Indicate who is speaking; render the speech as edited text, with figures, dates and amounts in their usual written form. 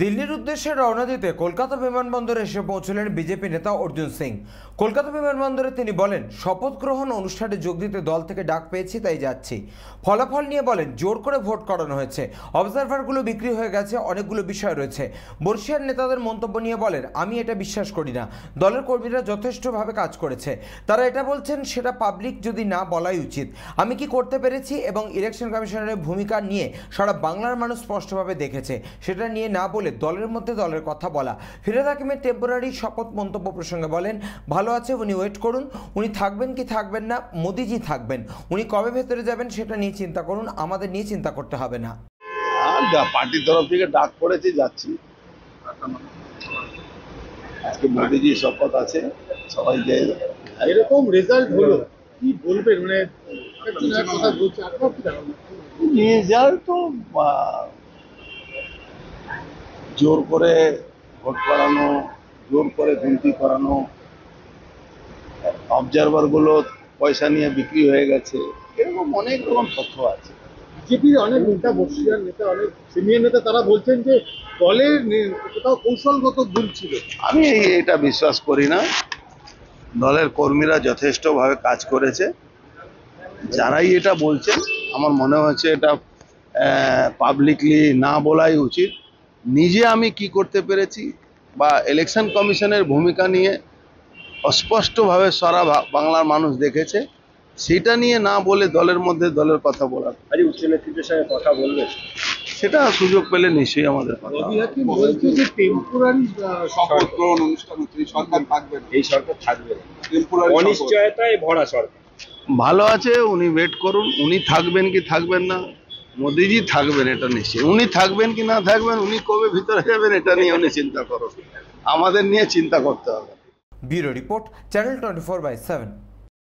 Speaker 1: দিল্লির উদ্দেশ্যে রওনা দিতে কলকাতা বিমানবন্দরে এসে পৌঁছলেন বিজেপি নেতা অর্জুন সিং। কলকাতা বিমানবন্দরে তিনি বলেন, শপথ গ্রহণ অনুষ্ঠানে যোগ দিতে দল থেকে ডাক পেয়েছি, তাই যাচ্ছি। ফলাফল নিয়ে বলেন, জোর করে ভোট করানো হয়েছে, অবজারভারগুলো বিক্রি হয়ে গেছে, অনেকগুলো বিষয় রয়েছে। বর্ষিয়ান নেতাদের মন্তব্য নিয়ে বলেন, আমি এটা বিশ্বাস করি না। দলের কর্মীরা যথেষ্টভাবে কাজ করেছে, তারা এটা বলছেন সেটা পাবলিক যদি না বলাই উচিত। আমি কি করতে পেরেছি এবং ইলেকশন কমিশনের ভূমিকা নিয়ে সারা বাংলার মানুষ স্পষ্টভাবে দেখেছে, সেটা নিয়ে না বলে দলের মধ্যে দলের কথা বলা। ফিরহাদ হাকিমের টেম্পোরারি শপথ মন্তব্য প্রসঙ্গে বলেন, ভালো আছে, উনি ওয়েট করুন, উনি থাকবেন কি থাকবেন না, মোদিজি থাকবেন, উনি কবে ভেতরে যাবেন সেটা নিয়ে চিন্তা করুন, আমাদের নিয়ে চিন্তা করতে হবে না।
Speaker 2: পার্টির তরফ থেকে ডাক পড়েছে, যাচ্ছি। আজকে মোদিজি শপথ আছে, সবাই যায়।
Speaker 3: এরকম রেজাল্ট হলো, কি বলবেন? মানে
Speaker 2: রেজাল্ট তো জোর করে ভোট করানো, জোর করে গুনতি করানো, অবজারভার গুলো পয়সা নিয়ে বিক্রি হয়ে গেছে, এরকম অনেক রকম তথ্য আছে।
Speaker 3: বিজেপির অনেক নেতা, বর্ষিয়ান নেতা, অনেক সিনিয়র নেতা, তারা বলছেন যে দলের কোথাও কৌশলগত ভুল ছিল।
Speaker 2: আমি এটা বিশ্বাস করি না। দলের কর্মীরা যথেষ্টভাবে কাজ করেছে। যারাই এটা বলছেন, আমার মনে হচ্ছে এটা পাবলিকলি না বলাই উচিত। নিজে আমি কি করতে পেরেছি বা ইলেকশন কমিশনের ভূমিকা নিয়ে অস্পষ্টভাবে সারা বাংলার মানুষ দেখেছে, সেটা নিয়ে না বলে দলের মধ্যে দলের কথা বলার।
Speaker 3: আজ উচ্চ নেতৃত্বের সঙ্গে কথা বলবেন,
Speaker 2: সেটা সুযোগ পেলে নিশ্চয়ই আমাদের কথা।
Speaker 3: বলছে যে টেম্পোরারি
Speaker 4: শপথ গ্রহণ অনুষ্ঠান হচ্ছে, এই সরকার থাকবে না।
Speaker 3: এই সরকার থাকবে না,
Speaker 4: টেম্পোরারি
Speaker 3: অনিশ্চয়তায় ভরা সরকার।
Speaker 2: ভালো আছে, উনি ওয়েট করুন, উনি থাকবেন কি থাকবেন না, মোদিজি থাকবেন এটা নিশ্চয়ই। উনি থাকবেন কি না থাকবেন, উনি কবে ভিতরে যাবেন, এটা নিয়ে উনি চিন্তা করুন, আমাদের নিয়ে চিন্তা করতে হবে।
Speaker 1: Bureau report, channel 24/7।